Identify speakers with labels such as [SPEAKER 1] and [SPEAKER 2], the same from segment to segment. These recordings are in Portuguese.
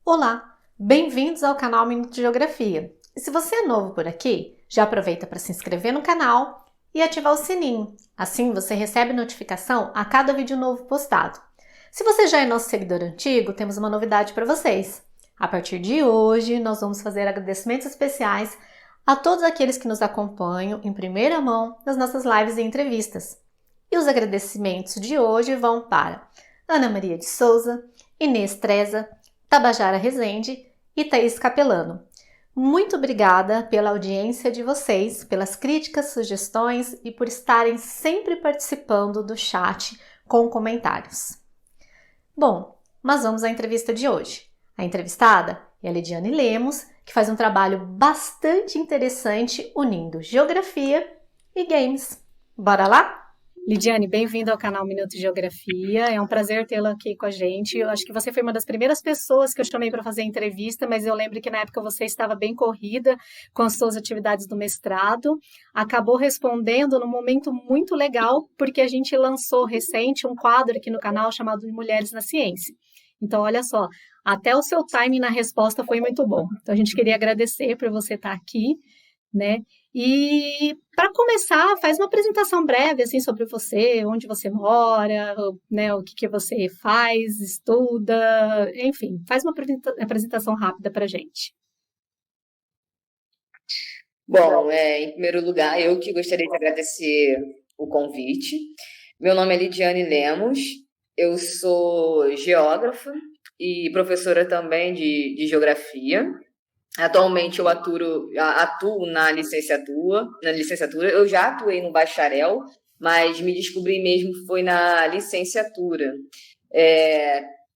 [SPEAKER 1] Olá, bem-vindos ao canal Minuto de Geografia. E se você é novo por aqui, já aproveita para se inscrever no canal e ativar o sininho. Assim você recebe notificação a cada vídeo novo postado. Se você já é nosso seguidor antigo, temos uma novidade para vocês. A partir de hoje, nós vamos fazer agradecimentos especiais a todos aqueles que nos acompanham em primeira mão nas nossas lives e entrevistas. E os agradecimentos de hoje vão para Ana Maria de Souza, Inês Treza, Tabajara Rezende e Thaís Capelano. Muito obrigada pela audiência de vocês, pelas críticas, sugestões e por estarem sempre participando do chat com comentários. Bom, mas vamos à entrevista de hoje. A entrevistada é a Lidiane Lemos, que faz um trabalho bastante interessante unindo geografia e games. Bora lá? Lidiane, bem-vinda ao canal Minuto de Geografia. É um prazer tê-la aqui com a gente. Eu acho que você foi uma das primeiras pessoas que eu chamei para fazer entrevista, mas eu lembro que na época você estava bem corrida com as suas atividades do mestrado. Acabou respondendo num momento muito legal, porque a gente lançou recente um quadro aqui no canal chamado Mulheres na Ciência. Então, olha só, até o seu timing na resposta foi muito bom. Então, a gente queria agradecer por você estar aqui, né? E para começar, faz uma apresentação breve assim sobre você, onde você mora, né, o que você faz, estuda, enfim, faz uma apresentação rápida para a gente.
[SPEAKER 2] Bom, em primeiro lugar, eu que gostaria de agradecer o convite. Meu nome é Lidiane Lemos, eu sou geógrafa e professora também de geografia. Atualmente eu atuo na licenciatura. Eu já atuei no bacharel, mas me descobri mesmo foi na licenciatura.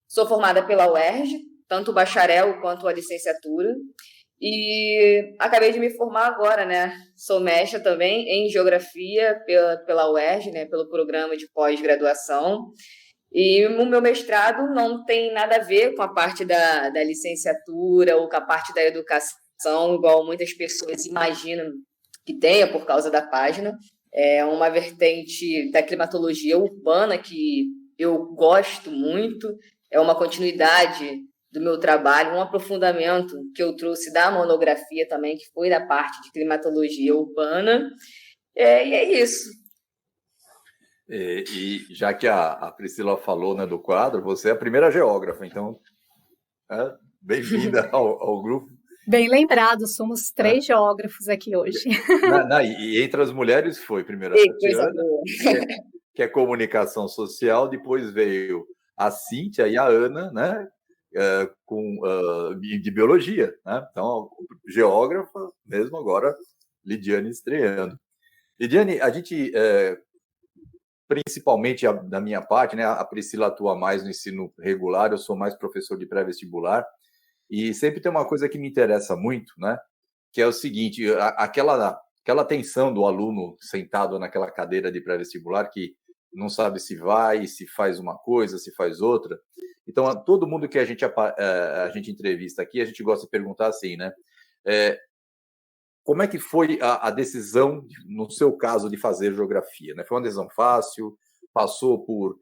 [SPEAKER 2] Sou formada pela UERJ, tanto o bacharel quanto a licenciatura, e acabei de me formar agora, né? Sou mestra também em geografia pela UERJ, né? Pelo programa de pós-graduação. E o meu mestrado não tem nada a ver com a parte da licenciatura ou com a parte da educação, igual muitas pessoas imaginam que tenha por causa da página. É uma vertente da climatologia urbana que eu gosto muito, é uma continuidade do meu trabalho, um aprofundamento que eu trouxe da monografia também, que foi da parte de climatologia urbana. E é isso.
[SPEAKER 3] E já que a Priscila falou, né, do quadro, você é a primeira geógrafa, então bem-vinda ao grupo.
[SPEAKER 1] Bem lembrado, somos 3 geógrafos aqui hoje.
[SPEAKER 3] E entre as mulheres foi primeiro a Tatiana, que é comunicação social, depois veio a Cíntia e a Ana, né, de biologia, né? Então, geógrafa mesmo agora, Lidiane estreando. Lidiane, a gente... principalmente da minha parte, né? A Priscila atua mais no ensino regular, eu sou mais professor de pré-vestibular, e sempre tem uma coisa que me interessa muito, né? Que é o seguinte, aquela tensão do aluno sentado naquela cadeira de pré-vestibular que não sabe se vai, se faz uma coisa, se faz outra. Então, todo mundo que a gente entrevista aqui, a gente gosta de perguntar assim, né? Como é que foi a decisão, no seu caso, de fazer geografia? Né? Foi uma decisão fácil? Passou por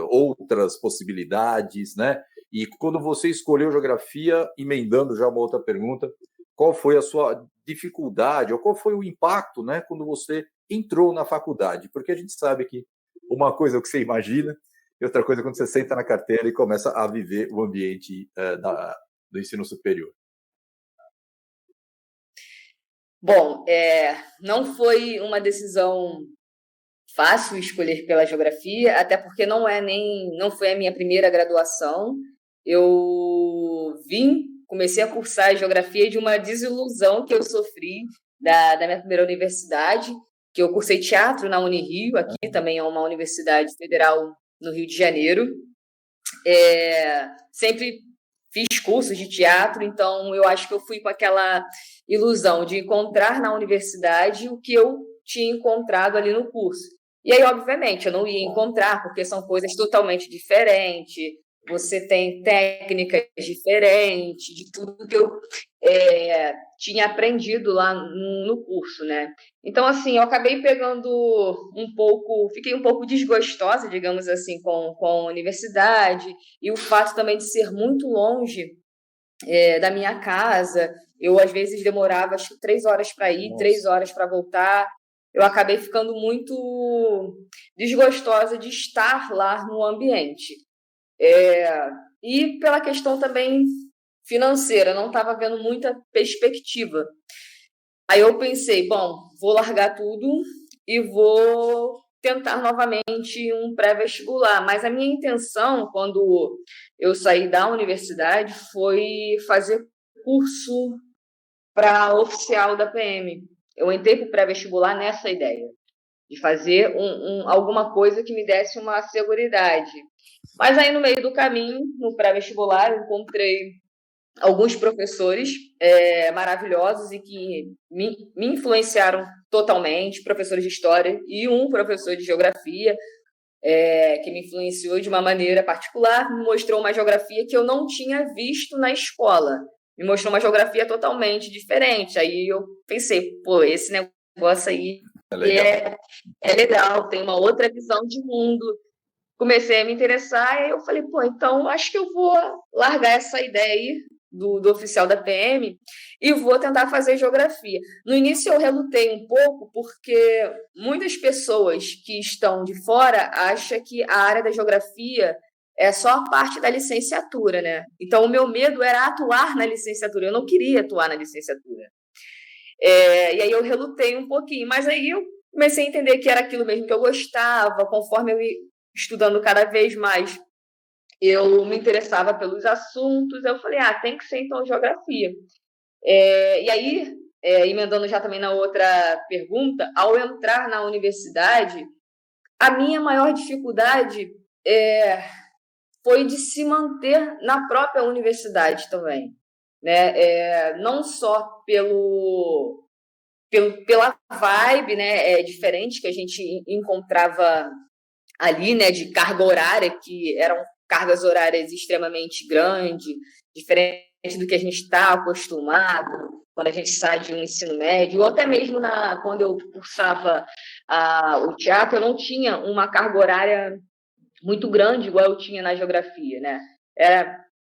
[SPEAKER 3] outras possibilidades? Né? E quando você escolheu geografia, emendando já uma outra pergunta, qual foi a sua dificuldade ou qual foi o impacto, né, quando você entrou na faculdade? Porque a gente sabe que uma coisa é o que você imagina e outra coisa é quando você senta na carteira e começa a viver o ambiente do ensino superior.
[SPEAKER 2] Bom, não foi uma decisão fácil escolher pela geografia, até porque não foi a minha primeira graduação. Eu comecei a cursar geografia de uma desilusão que eu sofri da minha primeira universidade, que eu cursei teatro na Unirio, aqui também é uma universidade federal no Rio de Janeiro. Sempre fiz cursos de teatro, então eu acho que eu fui com aquela ilusão de encontrar na universidade o que eu tinha encontrado ali no curso. E aí, obviamente, eu não ia encontrar, porque são coisas totalmente diferentes, você tem técnicas diferentes de tudo que eu tinha aprendido lá no curso, né? Então, assim, eu acabei fiquei um pouco desgostosa, digamos assim, com a universidade, e o fato também de ser muito longe da minha casa. Eu, às vezes, demorava acho que 3 horas para ir,
[SPEAKER 3] Nossa.
[SPEAKER 2] 3 horas para voltar. Eu acabei ficando muito desgostosa de estar lá no ambiente. E pela questão também financeira, não estava vendo muita perspectiva. Aí eu pensei, bom, vou largar tudo e vou tentar novamente um pré-vestibular. Mas a minha intenção, quando eu saí da universidade, foi fazer curso para oficial da PM. Eu entrei para o pré-vestibular nessa ideia, de fazer alguma coisa que me desse uma seguridade. Mas aí, no meio do caminho, no pré-vestibular, eu encontrei alguns professores maravilhosos e que me influenciaram totalmente, professores de história e um professor de geografia, que me influenciou de uma maneira particular, me mostrou uma geografia que eu não tinha visto na escola, me mostrou uma geografia totalmente diferente. Aí eu pensei, pô, esse negócio aí
[SPEAKER 3] É legal.
[SPEAKER 2] é legal, tem uma outra visão de mundo. Comecei a me interessar e eu falei, pô, então acho que eu vou largar essa ideia aí do oficial da PM e vou tentar fazer geografia. No início eu relutei um pouco porque muitas pessoas que estão de fora acham que a área da geografia é só a parte da licenciatura, né? Então o meu medo era atuar na licenciatura, eu não queria atuar na licenciatura. E aí eu relutei um pouquinho, mas aí eu comecei a entender que era aquilo mesmo que eu gostava, conforme eu ia estudando cada vez mais, eu me interessava pelos assuntos, eu falei, tem que ser então geografia. E aí, emendando já também na outra pergunta, ao entrar na universidade, a minha maior dificuldade foi de se manter na própria universidade também, né? Não só pela vibe, né, diferente que a gente encontrava ali, né, de carga horária, que eram cargas horárias extremamente grandes, diferente do que a gente está acostumado quando a gente sai de um ensino médio, ou até mesmo quando eu cursava o teatro, eu não tinha uma carga horária muito grande, igual eu tinha na geografia, né?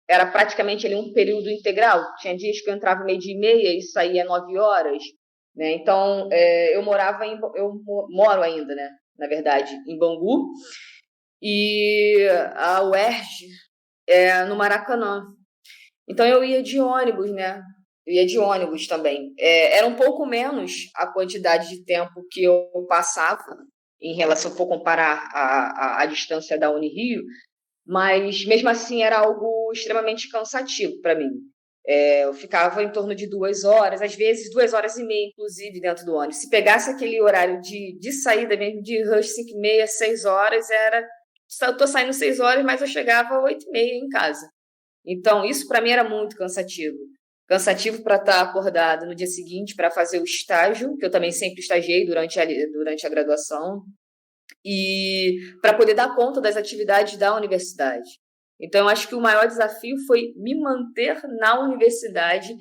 [SPEAKER 2] Era praticamente ali um período integral. Tinha dias que eu entrava 12h30 e saía 9 horas, né? Então, eu moro ainda, né? Na verdade, em Bangu, e a UERJ é no Maracanã. Então, eu ia de ônibus, né? Eu ia de ônibus também. Era um pouco menos a quantidade de tempo que eu passava em relação, se eu for comparar a distância da Unirio, mas mesmo assim era algo extremamente cansativo para mim. Eu ficava em torno de 2 horas, às vezes 2 horas e meia, inclusive, dentro do ônibus. Se pegasse aquele horário de saída mesmo, de rush 5h30, 6 horas, eu estou saindo 6 horas, mas eu chegava 8h30 em casa. Então, isso para mim era muito cansativo. Cansativo para estar acordado no dia seguinte para fazer o estágio, que eu também sempre estagiei durante a graduação, e para poder dar conta das atividades da universidade. Então, eu acho que o maior desafio foi me manter na universidade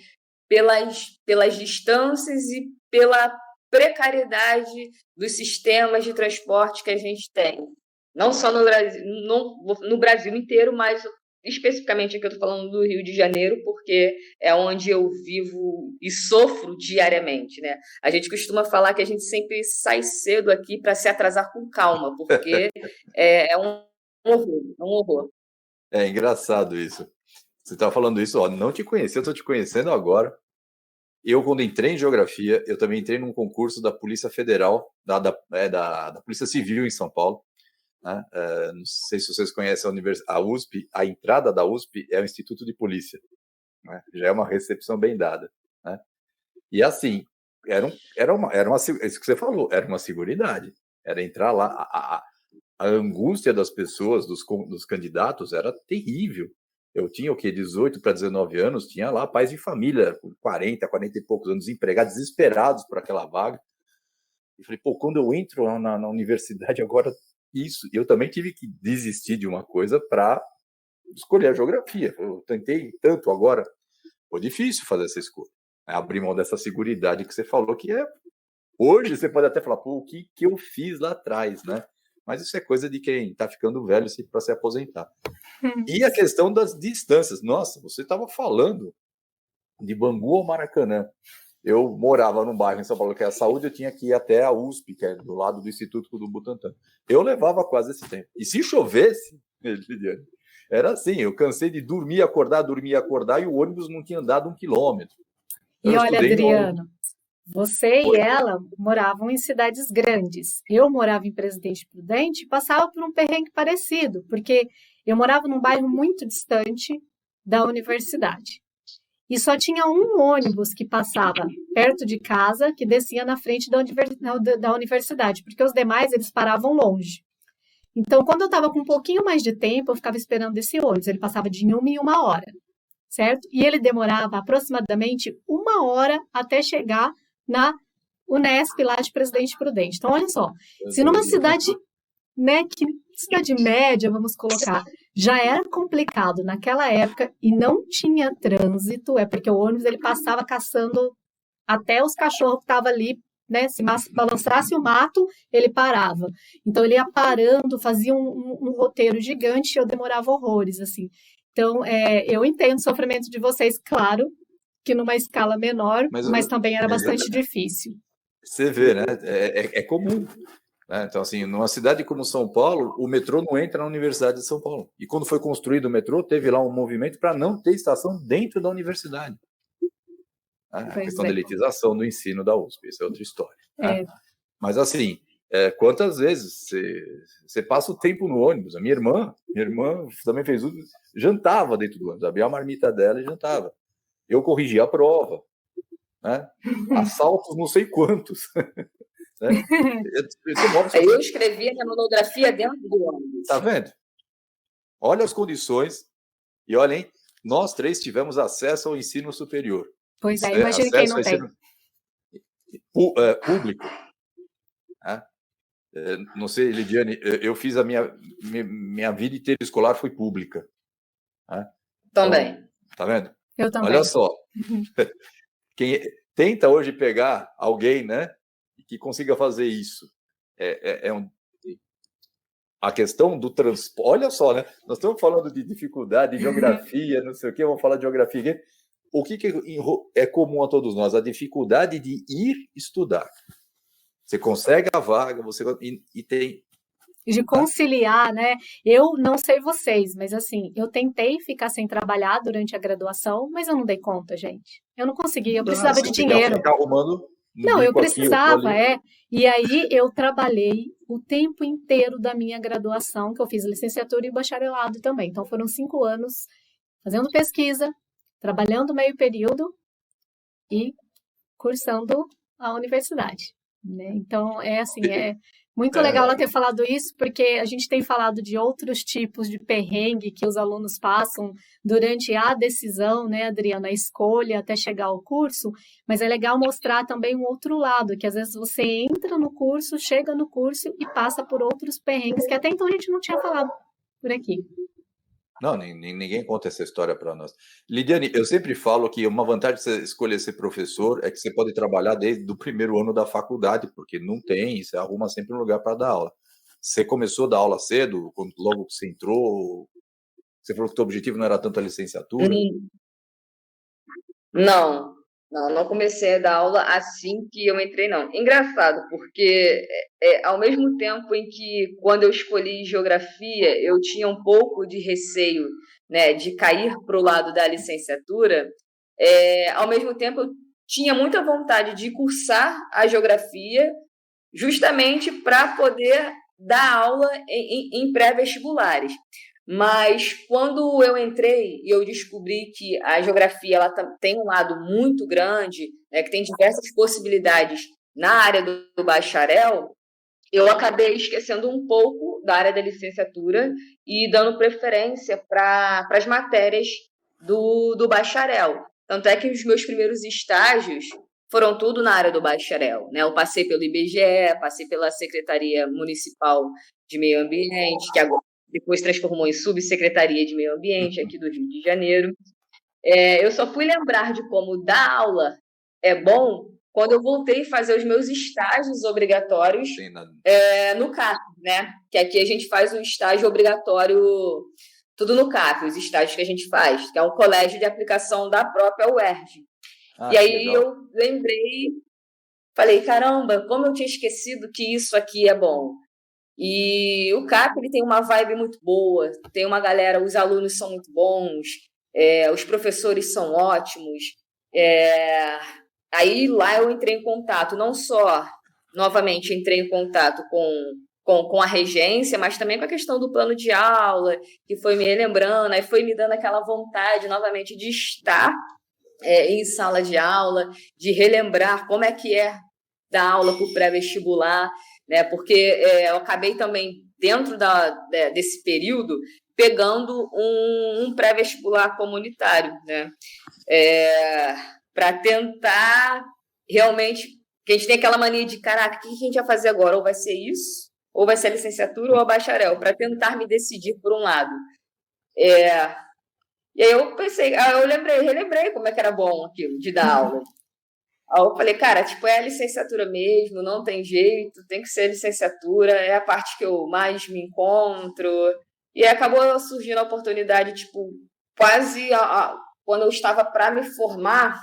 [SPEAKER 2] pelas distâncias e pela precariedade dos sistemas de transporte que a gente tem. Não só no Brasil inteiro, mas especificamente aqui eu estou falando do Rio de Janeiro, porque é onde eu vivo e sofro diariamente, né? A gente costuma falar que a gente sempre sai cedo aqui para se atrasar com calma, porque é um horror, é um horror.
[SPEAKER 3] É engraçado isso. Você está falando isso, ó, não te conheci, eu estou te conhecendo agora. Eu, quando entrei em geografia, eu também entrei num concurso da Polícia Federal, da Polícia Civil em São Paulo. Né? Não sei se vocês conhecem a USP, a entrada da USP é o Instituto de Polícia. Né? Já é uma recepção bem dada. Né? E assim, isso que você falou, era uma seguridade. Era entrar lá, a angústia das pessoas, dos candidatos, era terrível. Eu tinha o quê? 18 para 19 anos, tinha lá pais de família, com 40 e poucos anos, desempregados, desesperados por aquela vaga. E falei, pô, quando eu entro lá na universidade agora, isso. Eu também tive que desistir de uma coisa para escolher a geografia. Eu tentei tanto agora, foi difícil fazer essa escolha. Abrir mão dessa seguridade que você falou, que hoje você pode até falar, pô, o que eu fiz lá atrás, né? Mas isso é coisa de quem está ficando velho para se aposentar. E a questão das distâncias. Nossa, você estava falando de Bangu ao Maracanã. Eu morava num bairro em São Paulo que é a Saúde, eu tinha que ir até a USP, que é do lado do Instituto do Butantan. Eu levava quase esse tempo. E se chovesse, era assim, eu cansei de dormir, acordar, e o ônibus não tinha andado 1 quilômetro.
[SPEAKER 4] E olha, Adriano, você e ela moravam em cidades grandes. Eu morava em Presidente Prudente e passava por um perrengue parecido, porque eu morava num bairro muito distante da universidade. E só tinha um ônibus que passava perto de casa, que descia na frente da universidade, porque os demais, eles paravam longe. Então, quando eu estava com um pouquinho mais de tempo, eu ficava esperando esse ônibus. Ele passava de 1 em 1 hora, certo? E ele demorava aproximadamente 1 hora até chegar na Unesp, lá de Presidente Prudente. Então, olha só, se numa cidade, né, que cidade média, vamos colocar, já era complicado naquela época e não tinha trânsito, é porque o ônibus ele passava caçando até os cachorros que estavam ali, né? Se balançasse o mato, ele parava. Então, ele ia parando, fazia um roteiro gigante e eu demorava horrores, assim. Então, eu entendo o sofrimento de vocês, claro, que numa escala menor, mas também era bastante difícil.
[SPEAKER 3] Você vê, né? É comum. Né? Então, assim, numa cidade como São Paulo, o metrô não entra na Universidade de São Paulo. E quando foi construído o metrô, teve lá um movimento para não ter estação dentro da universidade. A questão da elitização do ensino da USP, isso é outra história. Né? Mas, assim, quantas vezes você passa o tempo no ônibus? A minha irmã também fez uso, jantava dentro do ônibus, abria a marmita dela e jantava. Eu corrigia a prova. Né? Assaltos não sei quantos. Né?
[SPEAKER 2] Eu escrevia minha monografia dentro do ônibus.
[SPEAKER 3] Tá vendo? Olha as condições e olha, hein? Nós 3 tivemos acesso ao ensino superior.
[SPEAKER 4] Pois é, imagine quem não tem.
[SPEAKER 3] Público. Não sei, Lidiane, eu fiz a minha vida inteira escolar foi pública.
[SPEAKER 2] Também.
[SPEAKER 3] Então, tá vendo?
[SPEAKER 4] Eu também.
[SPEAKER 3] Olha só. Quem tenta hoje pegar alguém, né, que consiga fazer isso. A questão do transporte. Olha só, né? Nós estamos falando de dificuldade, de geografia, não sei o quê, vamos falar de geografia aqui. O que é comum a todos nós? A dificuldade de ir estudar. Você consegue a vaga, e tem.
[SPEAKER 4] De conciliar, né? Eu não sei vocês, mas assim, eu tentei ficar sem trabalhar durante a graduação, mas eu não dei conta, gente. Eu não consegui, eu precisava de dinheiro. Não, eu precisava, E aí eu trabalhei o tempo inteiro da minha graduação, que eu fiz licenciatura e bacharelado também. Então foram 5 anos fazendo pesquisa, trabalhando meio período e cursando a universidade, né? Então é muito legal ela ter falado isso, porque a gente tem falado de outros tipos de perrengue que os alunos passam durante a decisão, né, Adriana, a escolha até chegar ao curso, mas é legal mostrar também um outro lado, que às vezes você entra no curso, chega no curso e passa por outros perrengues que até então a gente não tinha falado por aqui.
[SPEAKER 3] Não, ninguém conta essa história para nós. Lidiane, eu sempre falo que uma vantagem de você escolher ser professor é que você pode trabalhar desde o primeiro ano da faculdade, porque não tem, você arruma sempre um lugar para dar aula. Você começou a dar aula cedo, logo que você entrou? Você falou que o seu objetivo não era tanto a licenciatura?
[SPEAKER 2] Não comecei a dar aula assim que eu entrei, não. Engraçado, porque ao mesmo tempo em que, quando eu escolhi geografia, eu tinha um pouco de receio, né, de cair para o lado da licenciatura, ao mesmo tempo eu tinha muita vontade de cursar a geografia justamente para poder dar aula em pré-vestibulares. Mas quando eu entrei e eu descobri que a geografia ela tem um lado muito grande, né, que tem diversas possibilidades na área do bacharel, eu acabei esquecendo um pouco da área da licenciatura e dando preferência para as matérias do bacharel. Tanto é que os meus primeiros estágios foram tudo na área do bacharel, né? Eu passei pelo IBGE, passei pela Secretaria Municipal de Meio Ambiente, que agora depois transformou em Subsecretaria de Meio Ambiente aqui do Rio de Janeiro. Eu só fui lembrar de como dar aula é bom quando eu voltei a fazer os meus estágios obrigatórios no CAP, né? Que aqui a gente faz o estágio obrigatório, tudo no CAP, os estágios que a gente faz, que é um colégio de aplicação da própria UERJ. E aí eu lembrei, falei, caramba, como eu tinha esquecido que isso aqui é bom. E o CAP ele tem uma vibe muito boa, tem uma galera, os alunos são muito bons, os professores são ótimos. Aí lá eu entrei em contato, não só, novamente, entrei em contato com a regência, mas também com a questão do plano de aula, que foi me relembrando, aí foi me dando aquela vontade, novamente, de estar em sala de aula, de relembrar como é que é dar aula para o pré-vestibular, né? Porque eu acabei também, dentro desse período, pegando um pré-vestibular comunitário, né? Para tentar realmente, que a gente tem aquela mania de, caraca, o que a gente vai fazer agora? Ou vai ser isso, ou vai ser a licenciatura ou a bacharel, para tentar me decidir por um lado. E aí eu pensei, eu relembrei como é que era bom aquilo, de dar aula. Aí eu falei, cara, tipo, é a licenciatura mesmo, não tem jeito, tem que ser a licenciatura, é a parte que eu mais me encontro. E aí acabou surgindo a oportunidade, tipo, quase quando eu estava para me formar,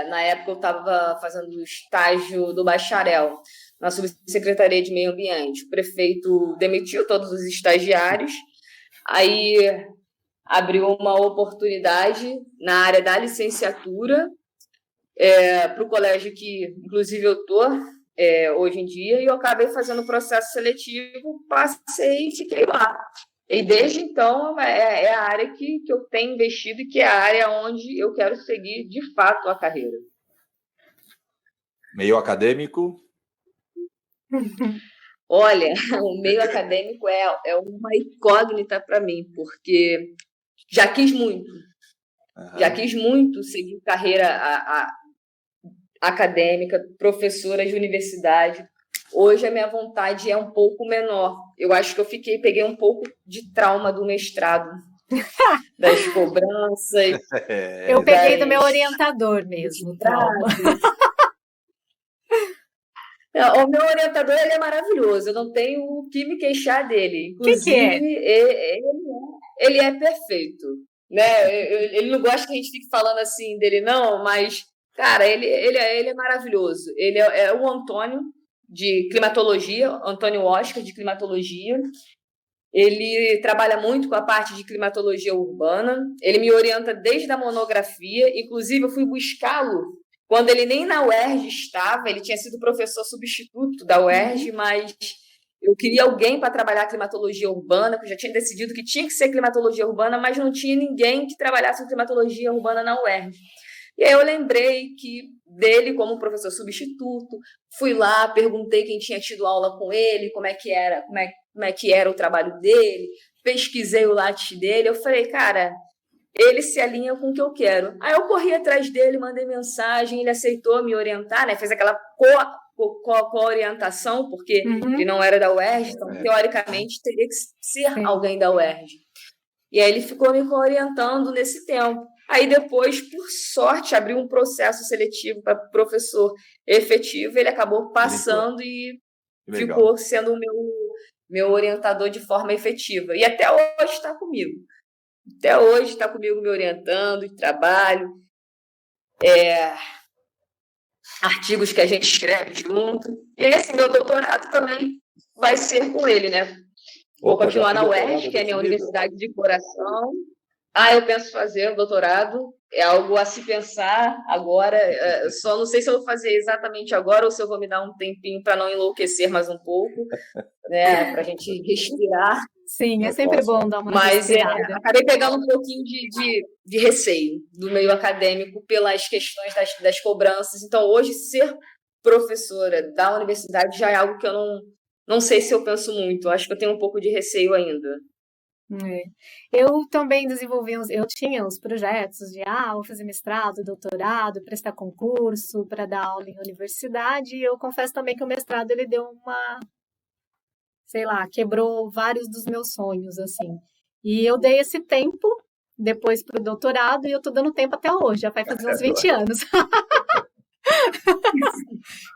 [SPEAKER 2] na época eu estava fazendo o estágio do bacharel na Subsecretaria de Meio Ambiente. O prefeito demitiu todos os estagiários, aí abriu uma oportunidade na área da licenciatura para o colégio que, inclusive, eu estou hoje em dia, e eu acabei fazendo o processo seletivo, passei e fiquei lá. E desde então é a área que eu tenho investido e que é a área onde eu quero seguir de fato a carreira.
[SPEAKER 3] Meio acadêmico?
[SPEAKER 2] Olha, o meio acadêmico é uma incógnita para mim, porque já quis muito. Já quis muito seguir carreira acadêmica, professora de universidade. Hoje a minha vontade é um pouco menor. Eu acho que eu peguei um pouco de trauma do mestrado, das cobranças.
[SPEAKER 4] Eu peguei do meu orientador mesmo, trauma.
[SPEAKER 2] O meu orientador ele é maravilhoso, eu não tenho o que me queixar dele. Inclusive, ele é perfeito. Né? Ele não gosta que a gente fique falando assim dele, não, mas, cara, ele é maravilhoso. Ele é o Antônio de climatologia, Antônio Oscar de climatologia. Ele trabalha muito com a parte de climatologia urbana. Ele me orienta desde a monografia. Inclusive, eu fui buscá-lo quando ele nem na UERJ estava. Ele tinha sido professor substituto da UERJ, mas eu queria alguém para trabalhar a climatologia urbana, que eu já tinha decidido que tinha que ser climatologia urbana, mas não tinha ninguém que trabalhasse com climatologia urbana na UERJ. E aí eu lembrei dele como professor substituto, fui lá, perguntei quem tinha tido aula com ele, como é que era o trabalho dele, pesquisei o Lattes dele, eu falei, cara, ele se alinha com o que eu quero. Aí eu corri atrás dele, mandei mensagem, ele aceitou me orientar, né? Fez aquela co-orientação, porque ele não era da UERJ, então, teoricamente, teria que ser alguém da UERJ. E aí ele ficou me orientando nesse tempo. Aí depois, por sorte, abriu um processo seletivo para professor efetivo, ele acabou passando e ficou sendo o meu orientador de forma efetiva. E até hoje está comigo. Até hoje está comigo me orientando de trabalho. Artigos que a gente escreve junto. E esse meu doutorado também vai ser com ele, né? Vou continuar na UERJ, que é a minha universidade de coração. Eu penso fazer o doutorado, é algo a se pensar agora, só não sei se eu vou fazer exatamente agora ou se eu vou me dar um tempinho para não enlouquecer mais um pouco, né, para a gente respirar.
[SPEAKER 4] Sim, é sempre bom dar uma respirada.
[SPEAKER 2] Mas acabei pegando um pouquinho de receio do meio acadêmico pelas questões das cobranças. Então, hoje, ser professora da universidade já é algo que eu não sei se eu penso muito. Acho que eu tenho um pouco de receio ainda.
[SPEAKER 4] Eu também eu tinha os projetos de vou fazer mestrado, doutorado, prestar concurso para dar aula em universidade, e eu confesso também que o mestrado ele deu quebrou vários dos meus sonhos, assim. E eu dei esse tempo depois para o doutorado e eu tô dando tempo até hoje, já vai fazer uns 20 anos.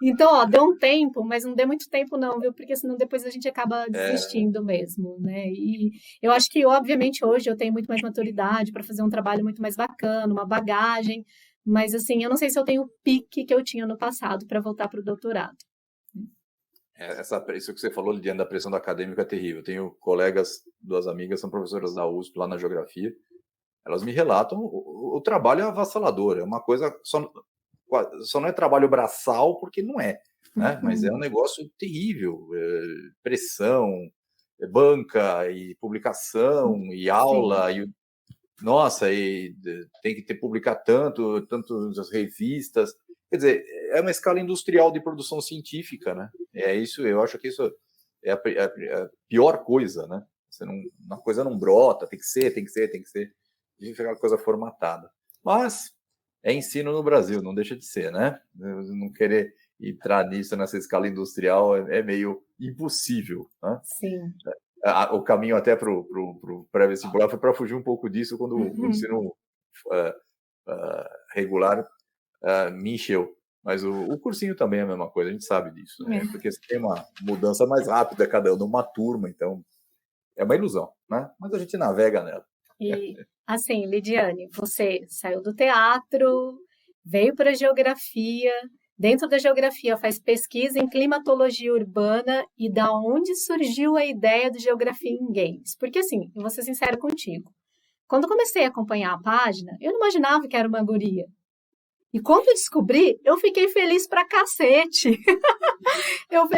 [SPEAKER 4] Então, ó, deu um tempo, mas não deu muito tempo não, viu? Porque senão depois a gente acaba desistindo mesmo, né? E eu acho que, obviamente, hoje eu tenho muito mais maturidade para fazer um trabalho muito mais bacana, uma bagagem, mas, assim, eu não sei se eu tenho o pique que eu tinha no passado para voltar para o doutorado.
[SPEAKER 3] Isso que você falou, Lidiane, da pressão da acadêmica é terrível. Eu tenho colegas, duas amigas, são professoras da USP lá na geografia. Elas me relatam, o trabalho é avassalador, é uma coisa, só não é trabalho braçal, porque não é, né? Mas é um negócio terrível, pressão, banca, e publicação, e aula, e tem que publicar tanto nas revistas. Quer dizer, é uma escala industrial de produção científica, né? É isso, eu acho que isso é a pior coisa, né? Uma coisa não brota, tem que ser. A gente fica uma coisa formatada. Mas é ensino no Brasil, não deixa de ser, né? Não querer entrar nisso, nessa escala industrial, é meio impossível, né?
[SPEAKER 4] Sim.
[SPEAKER 3] O caminho até para o pré-vestibular foi para fugir um pouco disso quando o ensino regular me encheu. Mas o cursinho também é a mesma coisa, a gente sabe disso, né? Porque você tem uma mudança mais rápida cada ano, uma turma, então é uma ilusão, né? Mas a gente navega nela.
[SPEAKER 4] E, assim, Lidiane, você saiu do teatro, veio para a geografia, dentro da geografia faz pesquisa em climatologia urbana, e da onde surgiu a ideia do Geografia em Games? Porque, assim, eu vou ser sincera contigo, quando eu comecei a acompanhar a página, eu não imaginava que era uma guria. E quando eu descobri, eu fiquei feliz pra cacete. Eu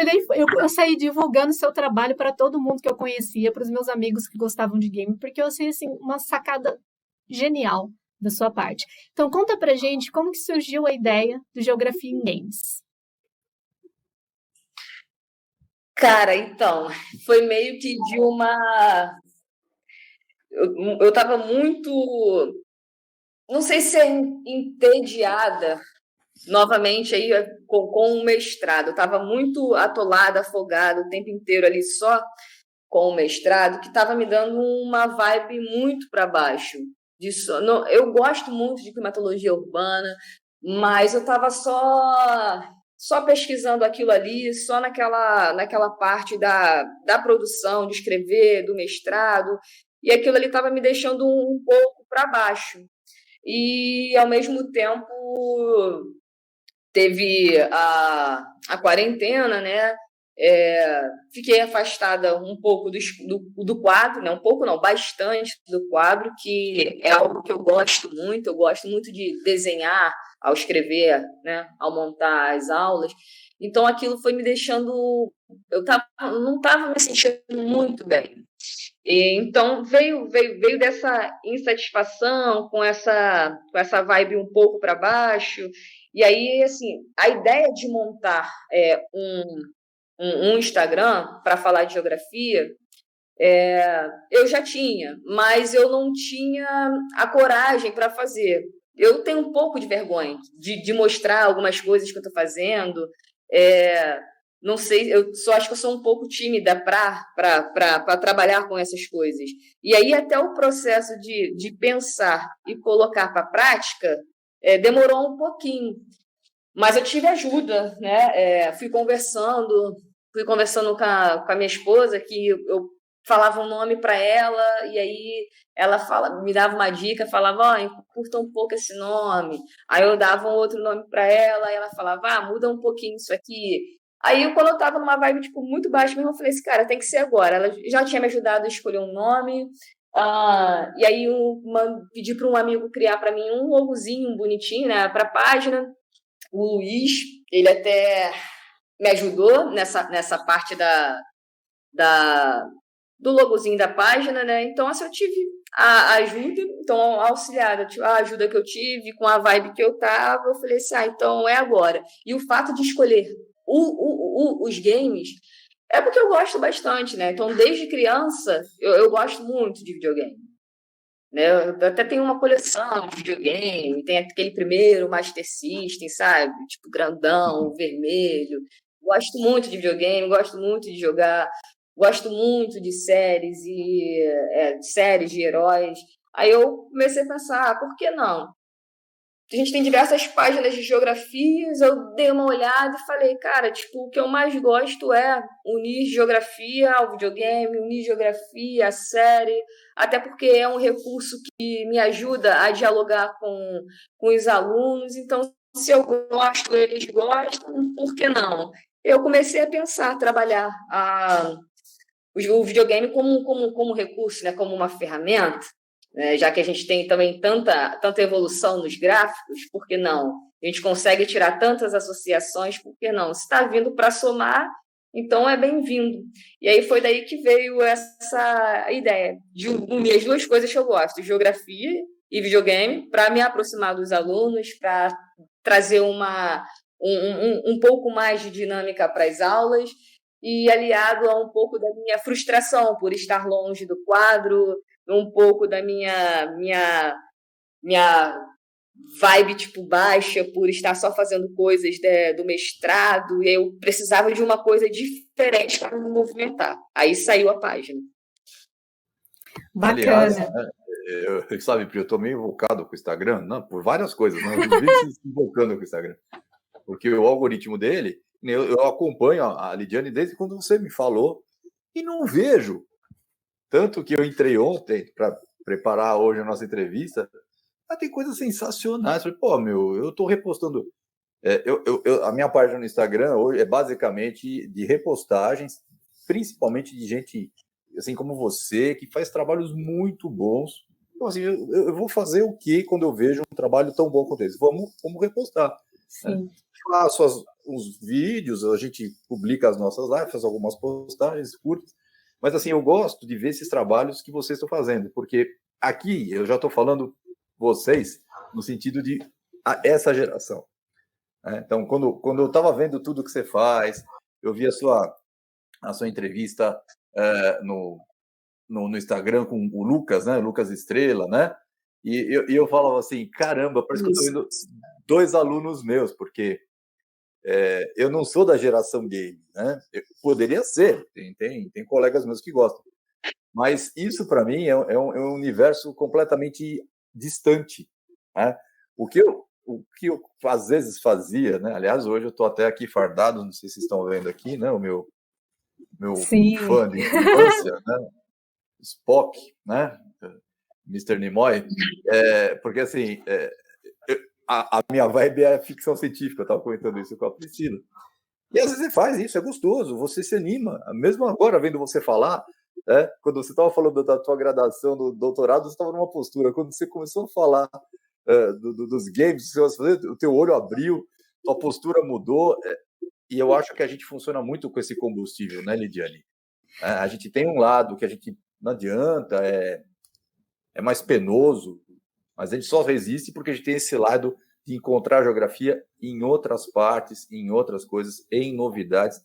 [SPEAKER 4] saí divulgando seu trabalho para todo mundo que eu conhecia, para os meus amigos que gostavam de game, porque eu achei assim, uma sacada genial da sua parte. Então, conta pra gente como que surgiu a ideia do Geografia em Games.
[SPEAKER 2] Cara, então, foi meio que de uma... Eu estava muito... Não sei se é entediada, novamente, aí com o mestrado. Eu estava muito atolada, afogada o tempo inteiro ali só com o mestrado, que estava me dando uma vibe muito para baixo. Eu gosto muito de climatologia urbana, mas eu estava só pesquisando aquilo ali, só naquela parte da produção, de escrever, do mestrado, e aquilo ali estava me deixando um pouco para baixo. E, ao mesmo tempo, teve a quarentena, né? Fiquei afastada um pouco do quadro, né? Um pouco não, bastante do quadro, que é algo que eu gosto muito de desenhar ao escrever, né? Ao montar as aulas. Então aquilo foi me deixando, não estava me sentindo muito bem. Então veio dessa insatisfação, com essa vibe um pouco para baixo. E aí, assim, a ideia de montar um Instagram para falar de geografia, eu já tinha, mas eu não tinha a coragem para fazer. Eu tenho um pouco de vergonha de mostrar algumas coisas que eu estou fazendo. Não sei, eu só acho que eu sou um pouco tímida para trabalhar com essas coisas. E aí, até o processo de pensar e colocar para a prática demorou um pouquinho. Mas eu tive ajuda, né? Fui conversando com a minha esposa, que eu falava um nome para ela, e aí ela me dava uma dica, falava, encurta um pouco esse nome. Aí eu dava um outro nome para ela, e ela falava, muda um pouquinho isso aqui. Aí, quando eu estava numa vibe tipo, muito baixa mesmo, eu falei assim, cara, tem que ser agora. Ela já tinha me ajudado a escolher um nome, e aí eu pedi para um amigo criar para mim um logozinho bonitinho, né, para a página. O Luiz, ele até me ajudou nessa parte do logozinho da página, né? Então, assim, eu tive a ajuda, então, auxiliada, a ajuda que eu tive, com a vibe que eu tava, eu falei assim, então é agora. E o fato de escolher os games é porque eu gosto bastante, né? Então, desde criança, eu gosto muito de videogame. Né? Eu até tenho uma coleção de videogame, tem aquele primeiro Master System, sabe? Tipo, grandão, vermelho. Gosto muito de videogame, gosto muito de jogar, gosto muito de séries séries de heróis. Aí eu comecei a pensar, por que não? a gente tem diversas páginas de geografias, eu dei uma olhada e falei, cara, tipo, o que eu mais gosto é unir geografia ao videogame, unir geografia à série, até porque é um recurso que me ajuda a dialogar com os alunos, então, se eu gosto, eles gostam, por que não? Eu comecei a pensar, trabalhar o videogame como recurso, né, como uma ferramenta, já que a gente tem também tanta evolução nos gráficos, por que não? A gente consegue tirar tantas associações, por que não? Se está vindo para somar, então é bem-vindo. E aí foi daí que veio essa ideia de unir as duas coisas que eu gosto, geografia e videogame, para me aproximar dos alunos, para trazer um pouco mais de dinâmica para as aulas, e aliado a um pouco da minha frustração por estar longe do quadro, um pouco da minha vibe tipo baixa por estar só fazendo coisas do mestrado, e eu precisava de uma coisa diferente para me movimentar. Aí saiu a página.
[SPEAKER 4] Bacana.
[SPEAKER 3] Aliás, sabe, eu estou meio invocado com o Instagram, não, por várias coisas, né? Eu vivo se invocando com o Instagram, porque o algoritmo dele, eu acompanho a Lidiane desde quando você me falou e não vejo. Tanto que eu entrei ontem para preparar hoje a nossa entrevista, mas tem coisas sensacionais. Eu falei, eu estou repostando. A minha página no Instagram hoje é basicamente de repostagens, principalmente de gente assim como você, que faz trabalhos muito bons. Então, assim, eu vou fazer o que quando eu vejo um trabalho tão bom quanto esse? Vamos repostar.
[SPEAKER 4] Sim.
[SPEAKER 3] Faço uns vídeos, a gente publica as nossas lives, faz algumas postagens curtas. Mas, assim, eu gosto de ver esses trabalhos que vocês estão fazendo, porque aqui eu já estou falando vocês no sentido de essa geração. Né? Então, quando eu estava vendo tudo que você faz, eu vi a sua entrevista no Instagram com o Lucas, né? Lucas Estrela, né? E eu falava assim, caramba, parece que eu estou vendo 2 alunos meus, porque eu não sou da geração game, né? Poderia ser, tem colegas meus que gostam, mas isso para mim é um universo completamente distante, né? O que eu às vezes fazia, né? Aliás, hoje eu estou até aqui fardado, não sei se vocês estão vendo aqui, né? O meu fã de infância, né? Spock, né? Mr. Nimoy, porque assim a minha vibe é ficção científica, eu estava comentando isso com a Priscila. E às vezes você faz isso, é gostoso, você se anima. Mesmo agora, vendo você falar, quando você estava falando da tua graduação, do doutorado, você estava numa postura. Quando você começou a falar dos games que você vai fazer, o teu olho abriu, tua postura mudou. E eu acho que a gente funciona muito com esse combustível, né, Lidiane? A gente tem um lado que a gente não adianta, é mais penoso, mas a gente só resiste porque a gente tem esse lado de encontrar a geografia em outras partes, em outras coisas, em novidades,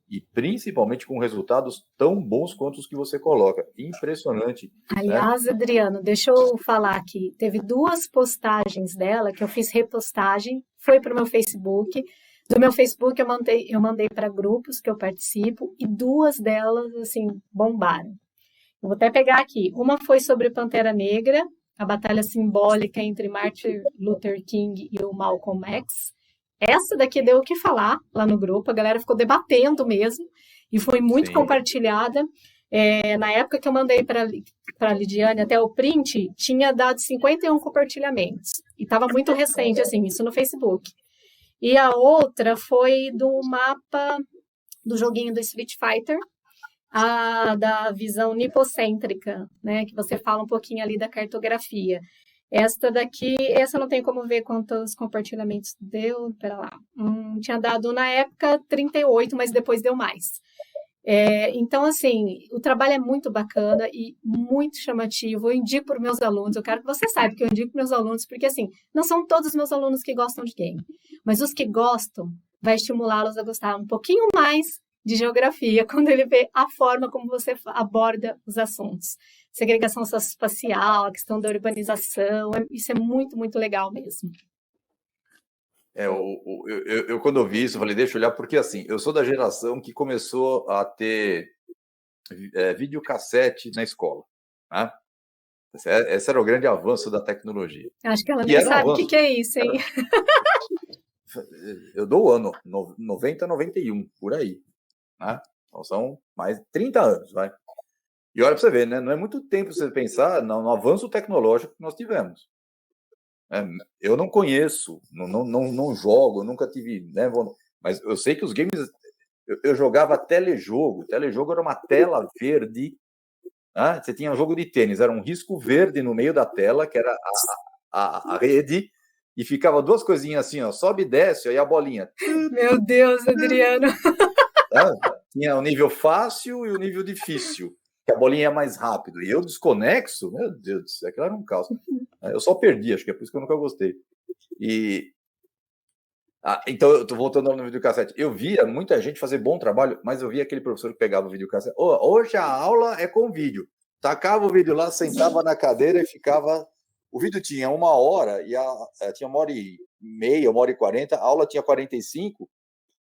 [SPEAKER 3] e principalmente com resultados tão bons quanto os que você coloca. Impressionante.
[SPEAKER 4] Aliás,
[SPEAKER 3] né?
[SPEAKER 4] Adriano, deixa eu falar aqui. Teve 2 postagens dela que eu fiz repostagem, foi para o meu Facebook. Do meu Facebook eu mandei para grupos que eu participo e 2 delas, assim, bombaram. Eu vou até pegar aqui. Uma foi sobre Pantera Negra, a batalha simbólica entre Martin Luther King e o Malcolm X. Essa daqui deu o que falar lá no grupo, a galera ficou debatendo mesmo, e foi muito
[SPEAKER 3] Sim.
[SPEAKER 4] compartilhada. Na época que eu mandei para a Lidiane, até o print, tinha dado 51 compartilhamentos, e estava muito recente, assim, isso no Facebook. E a outra foi do mapa do joguinho do Street Fighter, da visão nipocêntrica, né, que você fala um pouquinho ali da cartografia. Essa não tem como ver quantos compartilhamentos deu, pera lá, tinha dado na época 38, mas depois deu mais. Então, assim, o trabalho é muito bacana e muito chamativo. Eu indico para os meus alunos, eu quero que você saiba que eu indico para os meus alunos, porque, assim, não são todos os meus alunos que gostam de game, mas os que gostam, vai estimulá-los a gostar um pouquinho mais de geografia, quando ele vê a forma como você aborda os assuntos. Segregação socioespacial, a questão da urbanização, isso é muito, muito legal mesmo.
[SPEAKER 3] Eu quando eu vi isso, eu falei, deixa eu olhar, porque assim, eu sou da geração que começou a ter videocassete na escola, né? Esse era o grande avanço da tecnologia.
[SPEAKER 4] Acho que ela
[SPEAKER 3] E
[SPEAKER 4] nem
[SPEAKER 3] era um
[SPEAKER 4] sabe o
[SPEAKER 3] avanço.
[SPEAKER 4] que é isso, hein?
[SPEAKER 3] Eu dou o ano, 90, 91, por aí. Né? Então são mais de 30 anos, vai. E olha para você ver, né? Não é muito tempo você pensar no avanço tecnológico que nós tivemos. Eu não conheço, não jogo, nunca tive, né? Mas eu sei que os games, eu jogava telejogo. Telejogo era uma tela verde. Né? Você tinha um jogo de tênis, era um risco verde no meio da tela, que era a rede, e ficava duas coisinhas assim, ó, sobe e desce, aí a bolinha.
[SPEAKER 4] Meu Deus, Adriano.
[SPEAKER 3] Tá? Tinha o nível fácil e o nível difícil, que a bolinha é mais rápido. E eu desconexo, meu Deus do céu, aquilo era um caos. Eu só perdi, acho que é por isso que eu nunca gostei. Então, eu tô voltando no videocassete. Eu via muita gente fazer bom trabalho, mas eu via aquele professor que pegava o videocassete. Hoje a aula é com vídeo. Tacava o vídeo lá, sentava na cadeira e ficava. O vídeo tinha 1 hora, tinha 1h30, 1h40, a aula tinha 45.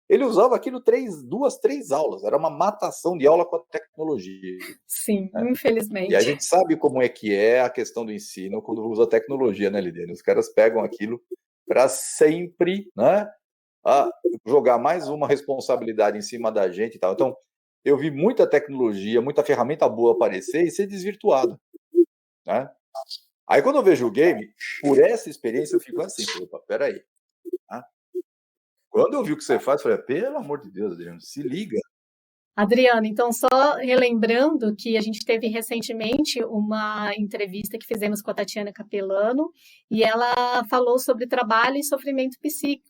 [SPEAKER 3] Ele usava aquilo 2, 3 aulas. Era uma matação de aula com a tecnologia.
[SPEAKER 4] Sim,
[SPEAKER 3] Né?
[SPEAKER 4] infelizmente.
[SPEAKER 3] E a gente sabe como é que é a questão do ensino quando usa tecnologia, né, Lidiane? Os caras pegam aquilo para sempre, né, jogar mais uma responsabilidade em cima da gente e tal. Então, eu vi muita tecnologia, muita ferramenta boa aparecer e ser desvirtuada. Né? Aí, quando eu vejo o game, por essa experiência, eu fico assim, opa, peraí. Né? Quando eu vi o que você faz, eu falei, pelo amor de Deus, Adriano, se liga.
[SPEAKER 4] Adriana, então só relembrando que a gente teve recentemente uma entrevista que fizemos com a Tatiana Capelano e ela falou sobre trabalho e sofrimento psíquico.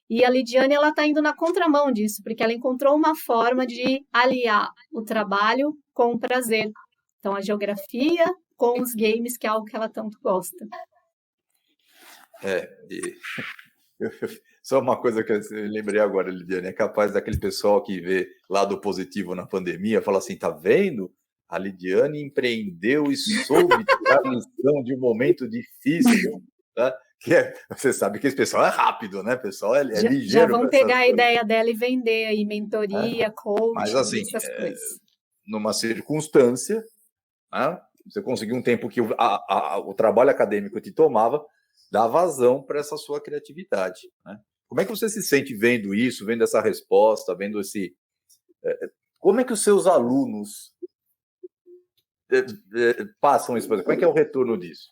[SPEAKER 4] E a Lidiane, ela está indo na contramão disso, porque ela encontrou uma forma de aliar o trabalho com o prazer. Então, a geografia com os games, que é algo que ela tanto gosta.
[SPEAKER 3] Só uma coisa que eu lembrei agora, Lidiane, é capaz daquele pessoal que vê lado positivo na pandemia, fala assim, tá vendo? A Lidiane empreendeu e soube tirar lição de um momento difícil, tá? Você sabe que esse pessoal é rápido, né? O pessoal é ligeiro.
[SPEAKER 4] Já vão pegar a ideia dela e vender aí mentoria, coaching,
[SPEAKER 3] mas, assim,
[SPEAKER 4] essas coisas.
[SPEAKER 3] Numa circunstância, né? Você conseguiu um tempo que o trabalho acadêmico te tomava, dá vazão para essa sua criatividade, né? Como é que você se sente vendo isso, vendo essa resposta, vendo esse... Como é que os seus alunos passam isso? Como é que é o retorno disso?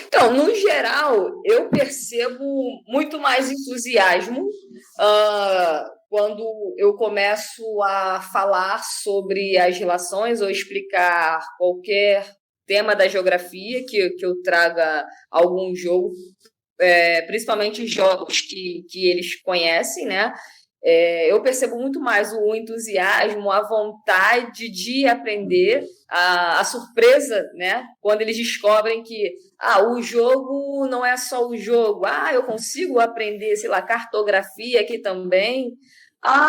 [SPEAKER 2] Então, no geral, eu percebo muito mais entusiasmo quando eu começo a falar sobre as relações ou explicar qualquer tema da geografia que eu traga algum jogo, principalmente jogos que eles conhecem, né? Eu percebo muito mais o entusiasmo, a vontade de aprender, a surpresa, né? Quando eles descobrem que o jogo não é só o jogo. Eu consigo aprender, sei lá, cartografia aqui também.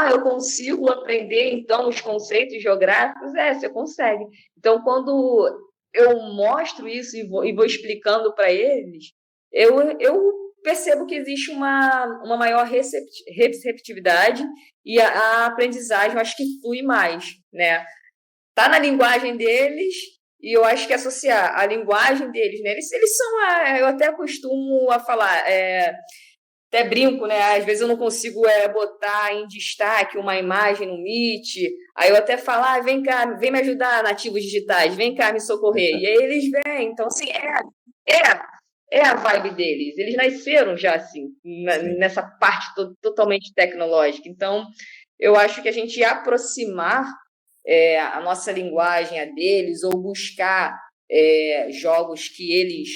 [SPEAKER 2] Eu consigo aprender, então, os conceitos geográficos. Você consegue. Então, quando eu mostro isso e vou explicando para eles, eu percebo que existe uma maior receptividade e a aprendizagem, eu acho que flui mais, né? Tá na linguagem deles e eu acho que associar a linguagem deles, né? Eles são, eu até costumo a falar, até brinco, né? Às vezes eu não consigo botar em destaque uma imagem no Meet, aí eu até falo, vem cá, vem me ajudar, nativos digitais, vem cá me socorrer. E aí eles vêm, então assim, é a vibe deles. Eles nasceram já assim, nessa parte totalmente tecnológica. Então, eu acho que a gente aproximar a nossa linguagem a deles ou buscar jogos que eles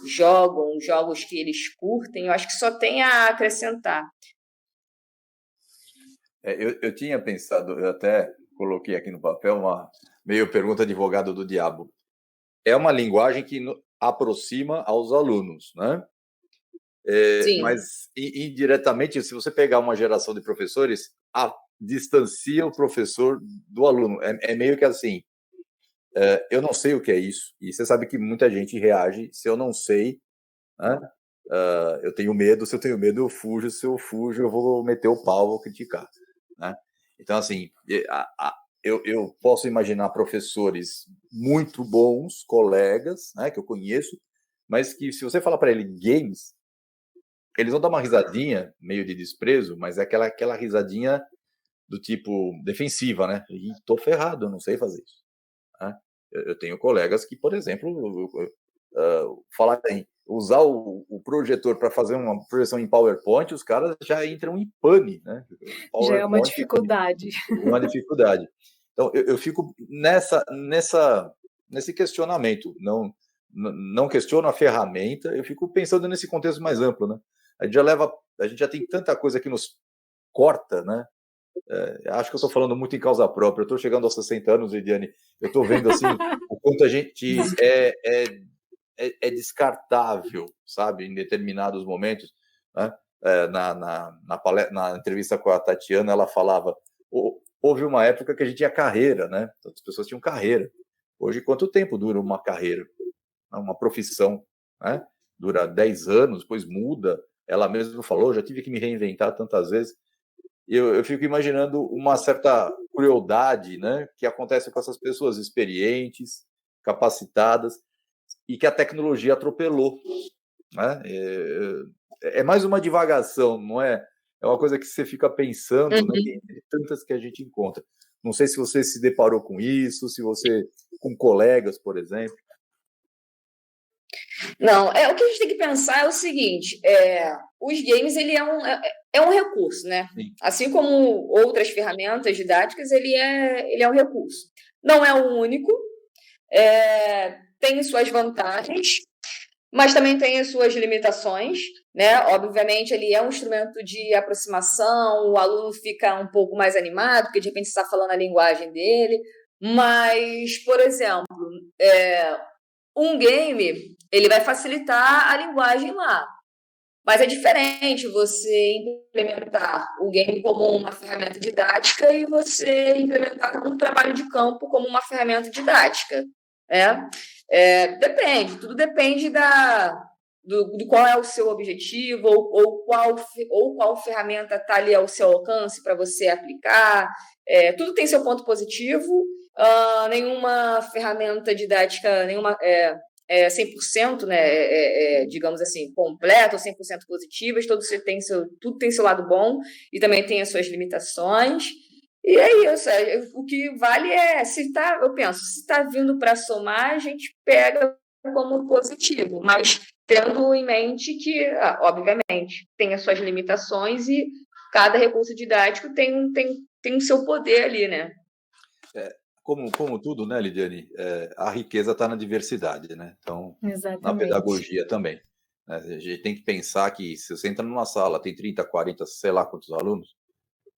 [SPEAKER 2] jogam, jogos que eles curtem, eu acho que só tem a acrescentar.
[SPEAKER 3] Eu tinha pensado, eu até coloquei aqui no papel uma meio pergunta advogado do diabo. É uma linguagem que aproxima aos alunos, né? Mas indiretamente, se você pegar uma geração de professores, distancia o professor do aluno. É meio que assim, eu não sei o que é isso, e você sabe que muita gente reage, se eu não sei, né? Eu tenho medo, se eu tenho medo eu fujo, se eu fujo eu vou meter o pau, vou criticar, né? Então, assim, eu posso imaginar professores muito bons, colegas, né, que eu conheço, mas que se você falar para ele games, eles vão dar uma risadinha, meio de desprezo, mas é aquela risadinha do tipo defensiva, né? E tô ferrado, eu não sei fazer isso. Né? Eu tenho colegas que, por exemplo, falar em usar o projetor para fazer uma projeção em PowerPoint, os caras já entram em pane, né?
[SPEAKER 4] Já é uma dificuldade.
[SPEAKER 3] Uma dificuldade. Então, eu fico nesse questionamento. Não questiono a ferramenta, eu fico pensando nesse contexto mais amplo, né? A gente já tem tanta coisa que nos corta, né? Acho que eu estou falando muito em causa própria. Eu estou chegando aos 60 anos, Lidiane. Eu estou vendo assim o quanto a gente é descartável, sabe, em determinados momentos. Né? Na entrevista com a Tatiana, ela falava: houve uma época que a gente tinha carreira, né? As pessoas tinham carreira. Hoje, quanto tempo dura uma carreira? Uma profissão, né? Dura 10 anos, depois muda. Ela mesma falou: já tive que me reinventar tantas vezes. Eu fico imaginando uma certa crueldade, né, que acontece com essas pessoas experientes, capacitadas, e que a tecnologia atropelou. Né? É mais uma divagação, não é? É uma coisa que você fica pensando, né, entre tantas que a gente encontra. Não sei se você se deparou com isso, se você, com colegas, por exemplo.
[SPEAKER 2] Não, o que a gente tem que pensar é o seguinte, os games, ele é um recurso, né? Sim. Assim como outras ferramentas didáticas, ele é um recurso. Não é o único, tem suas vantagens, mas também tem as suas limitações, né? Obviamente, ele é um instrumento de aproximação, o aluno fica um pouco mais animado, porque de repente você está falando a linguagem dele, mas, por exemplo, um game, ele vai facilitar a linguagem lá. Mas é diferente você implementar o game como uma ferramenta didática e você implementar um trabalho de campo como uma ferramenta didática. Depende, tudo depende do qual é o seu objetivo ou qual ferramenta está ali ao seu alcance para você aplicar. Tudo tem seu ponto positivo. Nenhuma ferramenta didática, 100%, né, digamos assim, completa ou 100% positivas, tudo tem seu lado bom e também tem as suas limitações. E é isso, o que vale se está vindo para somar, a gente pega como positivo, mas tendo em mente que, obviamente, tem as suas limitações e cada recurso didático tem o seu poder ali, né?
[SPEAKER 3] Como tudo, né, Lidiane? A riqueza está na diversidade, né? Então, exatamente. Na pedagogia também. Né? A gente tem que pensar que se você entra numa sala, tem 30, 40, sei lá quantos alunos,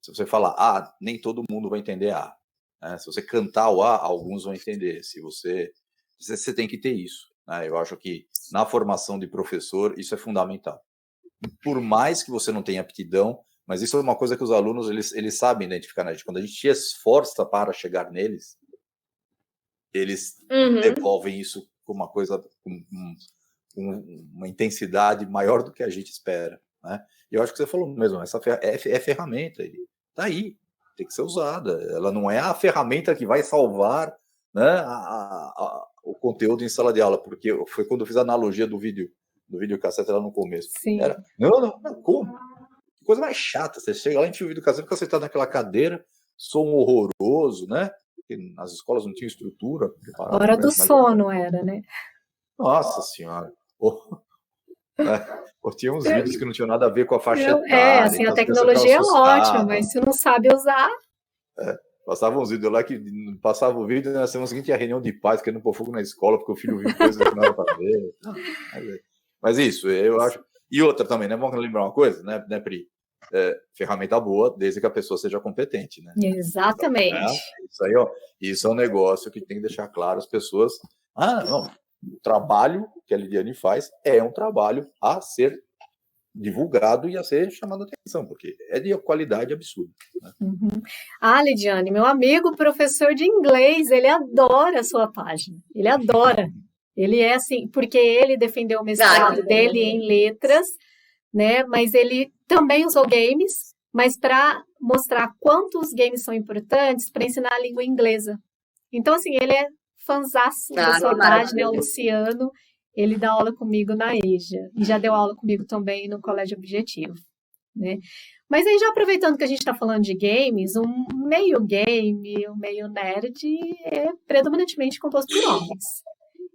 [SPEAKER 3] se você falar A, nem todo mundo vai entender A. Né? Se você cantar o A, alguns vão entender. Você tem que ter isso. Né? Eu acho que na formação de professor, isso é fundamental. Por mais que você não tenha aptidão, mas isso é uma coisa que os alunos eles sabem identificar, né? Quando a gente se esforça para chegar neles, eles devolvem isso com uma coisa, com uma intensidade maior do que a gente espera. Né? E eu acho que você falou mesmo, essa é ferramenta, está aí, tem que ser usada. Ela não é a ferramenta que vai salvar, né, o conteúdo em sala de aula, porque foi quando eu fiz a analogia do videocassete lá no começo.
[SPEAKER 4] Sim.
[SPEAKER 3] Não, como? Coisa mais chata, você chega lá, enfia o videocassete, fica sentado naquela cadeira, som horroroso, né? Porque nas escolas não tinha estrutura.
[SPEAKER 4] Hora do sono era, né?
[SPEAKER 3] Nossa Senhora. Tinha uns vídeos que não tinham nada a ver com a faixa etária.
[SPEAKER 4] Assim, a tecnologia é ótima, mas se não sabe usar...
[SPEAKER 3] Passavam uns vídeos lá que passava o vídeo, na semana seguinte tinha reunião de pais querendo pôr fogo na escola porque o filho viu coisas que não era para ver. Mas isso, eu acho... E outra também, né? Vamos lembrar uma coisa, né, Pri? Ferramenta boa, desde que a pessoa seja competente, né?
[SPEAKER 4] Exatamente.
[SPEAKER 3] Isso aí, isso é um negócio que tem que deixar claro as pessoas. Não, o trabalho que a Lidiane faz é um trabalho a ser divulgado e a ser chamado a atenção, porque é de qualidade absurda. Né?
[SPEAKER 4] Lidiane, meu amigo professor de inglês, ele adora a sua página, ele adora. Ele é assim, porque ele defendeu o mestrado dele em letras, né? Mas ele também usou games, mas para mostrar quanto os games são importantes para ensinar a língua inglesa. Então, assim, ele é fanzaço da sua página, o Luciano. Ele dá aula comigo na EJA e já deu aula comigo também no Colégio Objetivo, né? Mas aí, já aproveitando que a gente está falando de games, um meio game, um meio nerd é predominantemente composto por homens.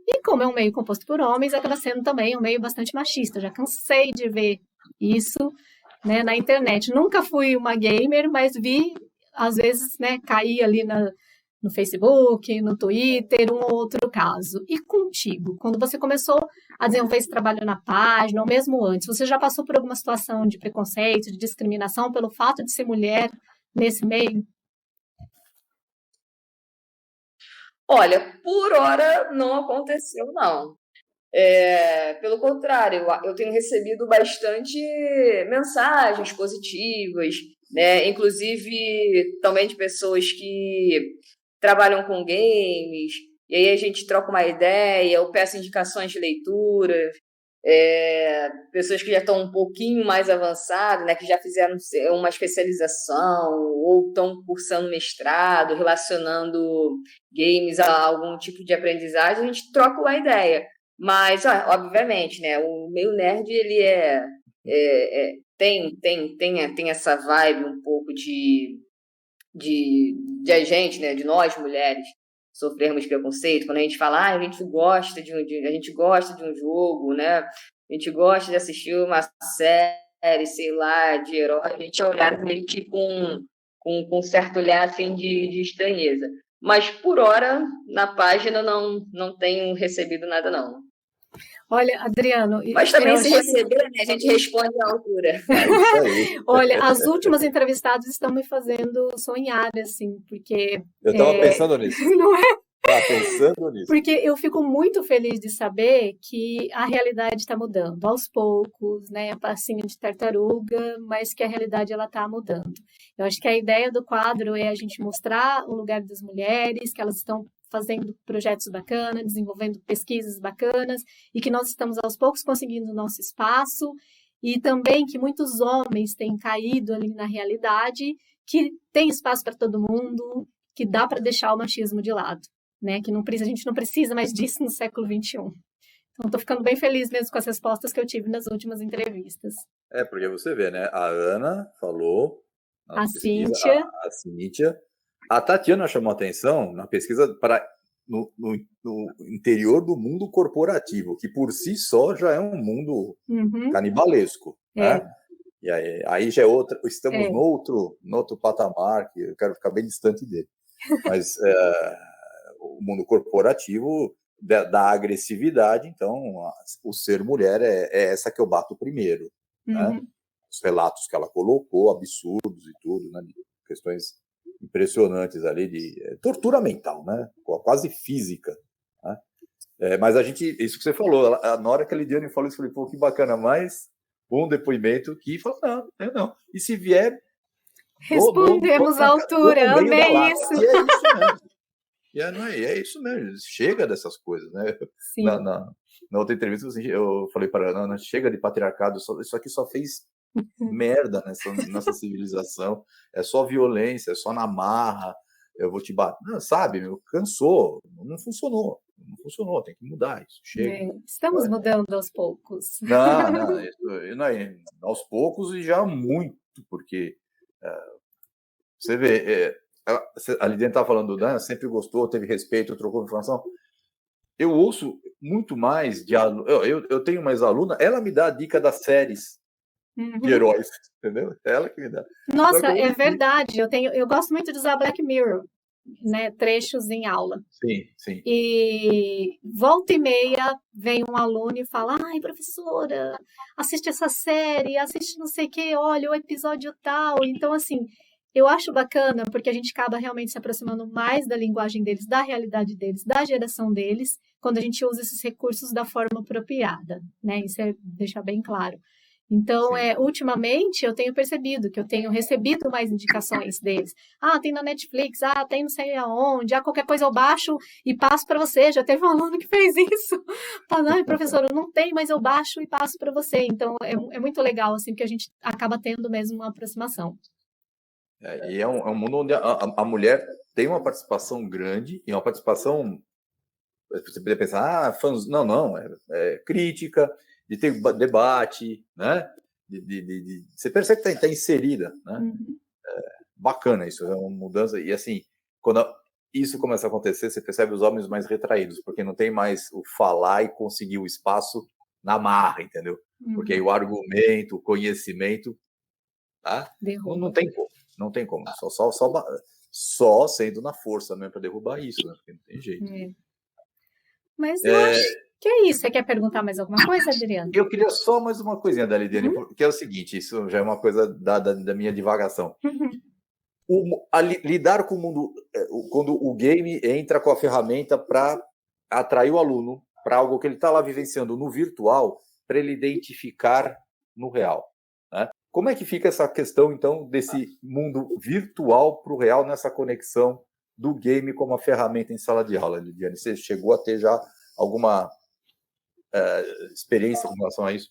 [SPEAKER 4] E como é um meio composto por homens, acaba sendo também um meio bastante machista. Eu já cansei de ver isso, né, na internet. Nunca fui uma gamer, mas vi, às vezes, né, cair ali no Facebook, no Twitter, um ou outro caso. E contigo, quando você começou a desenvolver esse trabalho na página, ou mesmo antes, você já passou por alguma situação de preconceito, de discriminação pelo fato de ser mulher nesse meio?
[SPEAKER 2] Olha, por hora não aconteceu, não. Pelo contrário, eu tenho recebido bastante mensagens positivas, né? Inclusive também de pessoas que trabalham com games, e aí a gente troca uma ideia, eu peço indicações de leitura, pessoas que já estão um pouquinho mais avançadas, né, que já fizeram uma especialização ou estão cursando mestrado, relacionando games a algum tipo de aprendizagem, a gente troca uma ideia. Mas, obviamente, né, o meio nerd, ele tem essa vibe um pouco de a gente, né, de nós mulheres sofrermos preconceito, quando a gente fala, a gente gosta de um jogo, né, a gente gosta de assistir uma série, sei lá, de herói, a gente olhar meio que com um certo olhar assim de estranheza. Mas por hora na página não tenho recebido nada, não.
[SPEAKER 4] Olha, Adriano...
[SPEAKER 2] Mas também se receber, né, a gente responde à altura.
[SPEAKER 3] É isso aí.
[SPEAKER 4] Olha, as últimas entrevistadas estão me fazendo sonhar, assim, porque...
[SPEAKER 3] Eu estava pensando nisso.
[SPEAKER 4] Não é?
[SPEAKER 3] Estava pensando nisso.
[SPEAKER 4] Porque eu fico muito feliz de saber que a realidade está mudando, aos poucos, né, passinho de tartaruga, mas que a realidade ela está mudando. Eu acho que a ideia do quadro é a gente mostrar o lugar das mulheres, que elas estão fazendo projetos bacanas, desenvolvendo pesquisas bacanas, e que nós estamos aos poucos conseguindo o nosso espaço, e também que muitos homens têm caído ali na realidade, que tem espaço para todo mundo, que dá para deixar o machismo de lado, né? Que a gente não precisa mais disso no século XXI. Então, estou ficando bem feliz mesmo com as respostas que eu tive nas últimas entrevistas.
[SPEAKER 3] Porque você vê, né? A Ana falou,
[SPEAKER 4] a Cíntia,
[SPEAKER 3] a Tatiana chamou atenção na pesquisa no interior do mundo corporativo, que por si só já é um mundo canibalesco, né? E aí já é outra, estamos no outro patamar, que eu quero ficar bem distante dele. Mas o mundo corporativo da agressividade, então o ser mulher é essa que eu bato primeiro, né? Os relatos que ela colocou, absurdos e tudo, né? De questões impressionantes ali de tortura mental, né? Quase física, né? Mas isso que você falou, na hora que a Lidiane falou isso, eu falei, pô, que bacana, mas um depoito que falou, não, e se vier...
[SPEAKER 4] Respondemos à altura, amei isso.
[SPEAKER 3] E é isso mesmo, chega dessas coisas, né?
[SPEAKER 4] Sim.
[SPEAKER 3] Na outra entrevista eu falei para a Ana, chega de patriarcado, isso aqui só fez merda nessa civilização, é só violência, é só na marra, eu vou te bater, não, sabe, cansou, não funcionou, tem que mudar isso, chega.
[SPEAKER 4] Estamos mudando aos poucos.
[SPEAKER 3] Não, aos poucos e já muito, porque você vê, a Lidiane estava falando, né, sempre gostou, teve respeito, trocou informação. Eu ouço muito mais de aluno. Eu tenho uma ex-aluna, ela me dá a dica das séries de heróis, entendeu? Ela que me dá.
[SPEAKER 4] Nossa, é verdade. Eu gosto muito de usar Black Mirror, né, trechos em aula.
[SPEAKER 3] Sim.
[SPEAKER 4] E volta e meia vem um aluno e fala, professora, assiste essa série, assiste não sei o que, olha o episódio tal. Então, assim, eu acho bacana porque a gente acaba realmente se aproximando mais da linguagem deles, da realidade deles, da geração deles, quando a gente usa esses recursos da forma apropriada, né? Isso é deixar bem claro. Então, ultimamente, eu tenho percebido que eu tenho recebido mais indicações deles. Tem na Netflix, tem não sei aonde, qualquer coisa eu baixo e passo para você. Já teve um aluno que fez isso. Fala, professor, não tem, mas eu baixo e passo para você. Então, é muito legal, assim, que a gente acaba tendo mesmo uma aproximação.
[SPEAKER 3] E é um mundo onde a mulher tem uma participação grande, e uma participação, você poderia pensar, fãs, não, é crítica, de ter debate, né? Você percebe que está inserida, né?
[SPEAKER 4] Uhum.
[SPEAKER 3] Bacana isso, é uma mudança, e assim, quando isso começa a acontecer, você percebe os homens mais retraídos, porque não tem mais o falar e conseguir o espaço na marra, entendeu? Porque aí o argumento, o conhecimento, tá? Não tem como, não tem como. Só sendo na força mesmo para derrubar isso, né? Porque não tem jeito.
[SPEAKER 4] Mas eu acho que é isso. Você quer perguntar mais alguma coisa, Adriano?
[SPEAKER 3] Eu queria só mais uma coisinha da Lidiane, porque é o seguinte, isso já é uma coisa da minha divagação. Lidar com o mundo, quando o game entra com a ferramenta para atrair o aluno para algo que ele está lá vivenciando no virtual, para ele identificar no real, né? Como é que fica essa questão, então, desse mundo virtual para o real nessa conexão do game como uma ferramenta em sala de aula, Lidiane? Você chegou a ter já alguma experiência com relação a isso?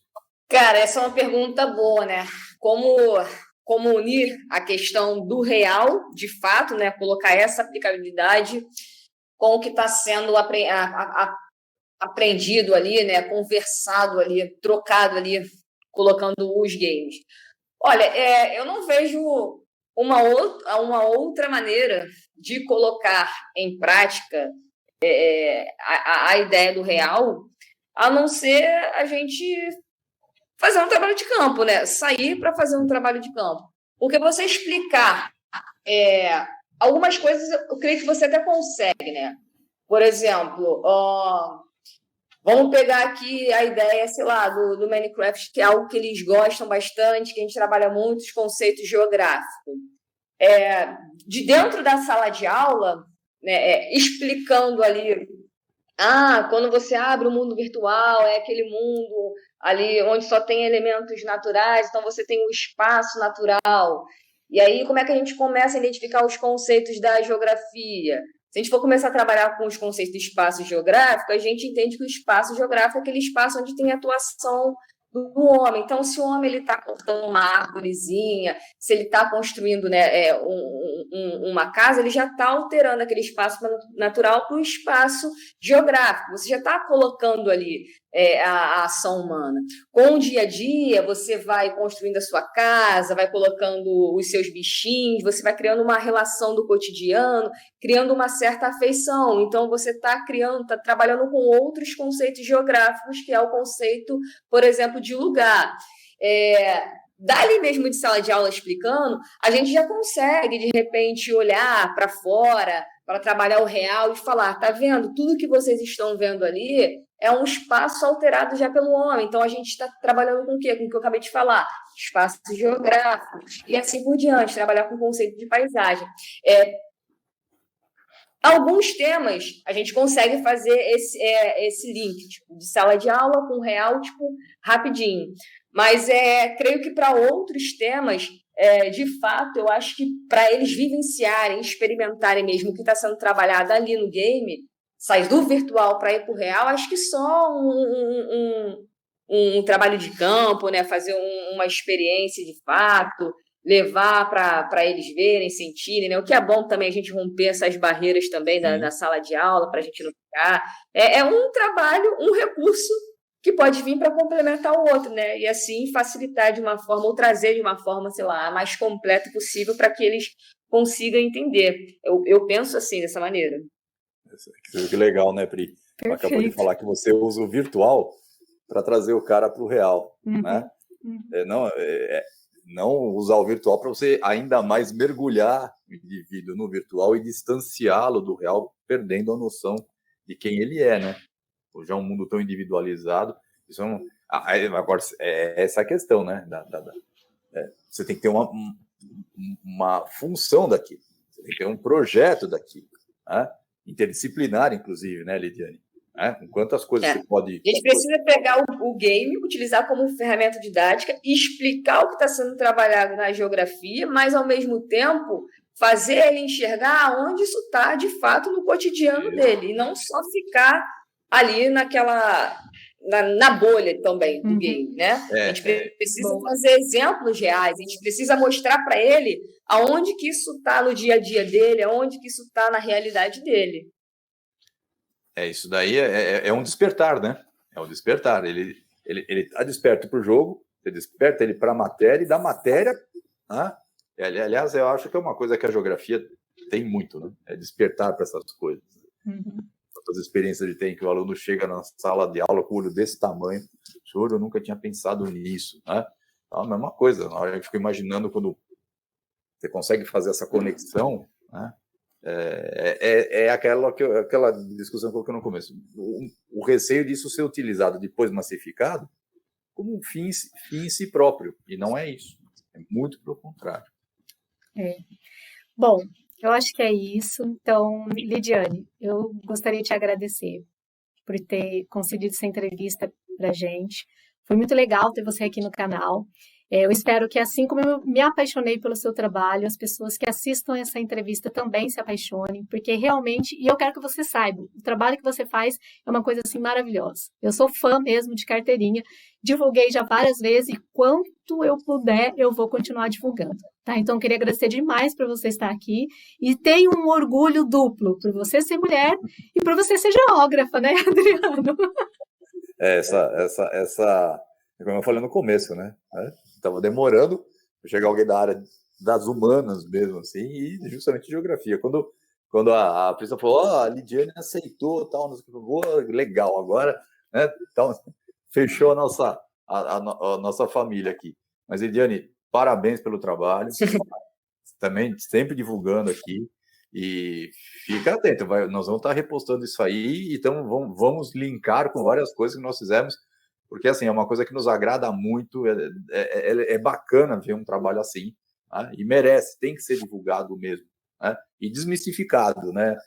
[SPEAKER 2] Cara, essa é uma pergunta boa, né? Como unir a questão do real, de fato, né? Colocar essa aplicabilidade com o que está sendo aprendido ali, né? Conversado ali, trocado ali, colocando os games. Olha, eu não vejo uma outra maneira de colocar em prática a ideia do real, a não ser a gente fazer um trabalho de campo, né? Sair para fazer um trabalho de campo. Porque você explicar algumas coisas, eu creio que você até consegue, né? Por exemplo, vamos pegar aqui a ideia, sei lá, do Minecraft, que é algo que eles gostam bastante, que a gente trabalha muito, os conceitos geográficos. De dentro da sala de aula, né, explicando ali, quando você abre o mundo virtual, é aquele mundo ali onde só tem elementos naturais, então você tem um espaço natural. E aí, como é que a gente começa a identificar os conceitos da geografia? Se a gente for começar a trabalhar com os conceitos de espaço geográfico, a gente entende que o espaço geográfico é aquele espaço onde tem atuação do homem. Então, se o homem está cortando uma árvorezinha, se ele está construindo, né, uma casa, ele já está alterando aquele espaço natural para o espaço geográfico. Você já está colocando ali a ação humana. Com o dia a dia, você vai construindo a sua casa, vai colocando os seus bichinhos, você vai criando uma relação do cotidiano, criando uma certa afeição. Então, você está trabalhando com outros conceitos geográficos, que é o conceito, por exemplo, de lugar. Dali mesmo de sala de aula explicando, a gente já consegue, de repente, olhar para fora, para trabalhar o real e falar, tá vendo? Tudo que vocês estão vendo ali é um espaço alterado já pelo homem. Então, a gente está trabalhando com o quê? Com o que eu acabei de falar. Espaço geográfico e assim por diante. Trabalhar com o conceito de paisagem. Alguns temas, a gente consegue fazer esse link, tipo, de sala de aula com o real, tipo, rapidinho. Mas creio que para outros temas, de fato, eu acho que para eles vivenciarem, experimentarem mesmo o que está sendo trabalhado ali no game, sair do virtual para ir para o real, acho que só um trabalho de campo, né? Fazer uma experiência de fato, levar para eles verem, sentirem, né? O que é bom também a gente romper essas barreiras também da sala de aula, para a gente não ficar. É um trabalho, um recurso que pode vir para complementar o outro, né? E assim facilitar de uma forma, ou trazer de uma forma, sei lá, a mais completa possível para que eles consigam entender. Eu penso assim, dessa maneira.
[SPEAKER 3] Que legal, né, Pri? Perfeito. Acabou de falar que você usa o virtual para trazer o cara para o real, né? Não usar o virtual para você ainda mais mergulhar o indivíduo no virtual e distanciá-lo do real, perdendo a noção de quem ele é, né? Hoje é um mundo tão individualizado. Isso agora, essa questão, né? Você tem que ter uma função daqui, você tem que ter um projeto daqui, né? Interdisciplinar, inclusive, né, Lidiane? Com quantas coisas você pode...
[SPEAKER 2] A gente precisa pegar o game, utilizar como ferramenta didática, explicar o que está sendo trabalhado na geografia, mas, ao mesmo tempo, fazer ele enxergar onde isso está, de fato, no cotidiano dele, e não só ficar ali na bolha também do game, né?
[SPEAKER 3] É,
[SPEAKER 2] a gente precisa fazer exemplos reais, a gente precisa mostrar para ele aonde que isso está no dia a dia dele, aonde que isso está na realidade dele.
[SPEAKER 3] Isso daí é um despertar, né? É um despertar. Ele está desperto para o jogo, você desperta ele para a matéria, e da matéria, né? Aliás, eu acho que é uma coisa que a geografia tem muito, né? É despertar para essas coisas. As experiências ele tem, que o aluno chega na sala de aula com o olho desse tamanho, senhor, eu nunca tinha pensado nisso, né? A mesma coisa, na hora eu fico imaginando quando você consegue fazer essa conexão, né? Aquela discussão que eu coloquei no começo. O receio disso ser utilizado depois massificado como um fim em si próprio, e não é isso, é muito pelo contrário.
[SPEAKER 4] Bom, eu acho que é isso. Então, Lidiane, eu gostaria de te agradecer por ter concedido essa entrevista pra gente. Foi muito legal ter você aqui no canal. Eu espero que, assim como eu me apaixonei pelo seu trabalho, as pessoas que assistam essa entrevista também se apaixonem, porque realmente, e eu quero que você saiba, o trabalho que você faz é uma coisa assim maravilhosa. Eu sou fã mesmo de carteirinha, divulguei já várias vezes e quanto eu puder, eu vou continuar divulgando. Tá? Então, eu queria agradecer demais por você estar aqui e tenho um orgulho duplo por você ser mulher e por você ser geógrafa, né, Adriano?
[SPEAKER 3] Como eu falei no começo, né? Estava demorando para chegar alguém da área das humanas mesmo, assim, e justamente geografia. Quando a Priscila falou, a Lidiane aceitou, tal, não sei o que, legal, agora, né? Então, fechou a nossa família aqui. Mas, Lidiane, parabéns pelo trabalho, também sempre divulgando aqui, e fica atento, nós vamos estar repostando isso aí, então vamos linkar com várias coisas que nós fizemos, porque, assim, é uma coisa que nos agrada muito, é bacana ver um trabalho assim, né? E merece, tem que ser divulgado mesmo, né? E desmistificado, né?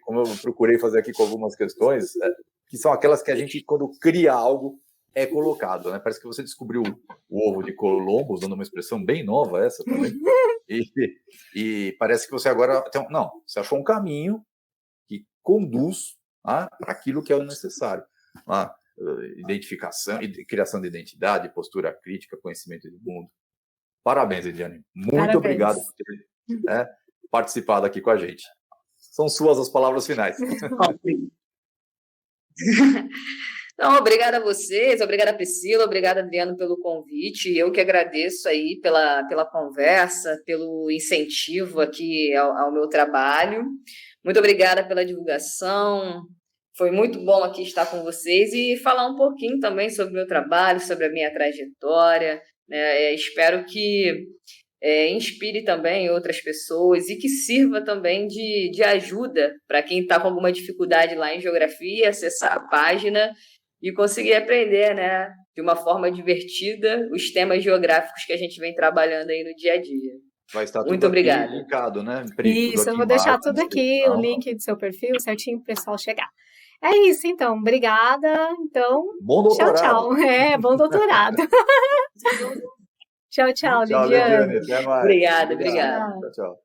[SPEAKER 3] Como eu procurei fazer aqui com algumas questões, que são aquelas que a gente, quando cria algo, é colocado, né? Parece que você descobriu o ovo de Colombo, usando uma expressão bem nova essa também, e parece que você agora... Não, você achou um caminho que conduz para aquilo que é o necessário. Identificação, criação de identidade, postura crítica, conhecimento do mundo. Parabéns, Eliane. Muito obrigado por ter participado aqui com a gente. São suas as palavras finais.
[SPEAKER 2] Então, obrigada a vocês, obrigada a Priscila, obrigada, Adriano, pelo convite. Eu que agradeço aí pela conversa, pelo incentivo aqui ao meu trabalho. Muito obrigada pela divulgação. Foi muito bom aqui estar com vocês e falar um pouquinho também sobre o meu trabalho, sobre a minha trajetória, né? Espero que inspire também outras pessoas e que sirva também de ajuda para quem está com alguma dificuldade lá em geografia, acessar a página e conseguir aprender, né, de uma forma divertida os temas geográficos que a gente vem trabalhando aí no dia a dia.
[SPEAKER 3] Vai estar tudo
[SPEAKER 2] muito obrigada.
[SPEAKER 3] Linkado, né?
[SPEAKER 4] Isso, eu vou deixar tudo aqui, o link do seu perfil, certinho para o pessoal chegar. É isso, então. Obrigada. Então,
[SPEAKER 3] bom doutorado.
[SPEAKER 4] Tchau, tchau. Bom doutorado. Tchau,
[SPEAKER 3] Lidiane.
[SPEAKER 2] Até mais. Obrigada.
[SPEAKER 3] Tchau.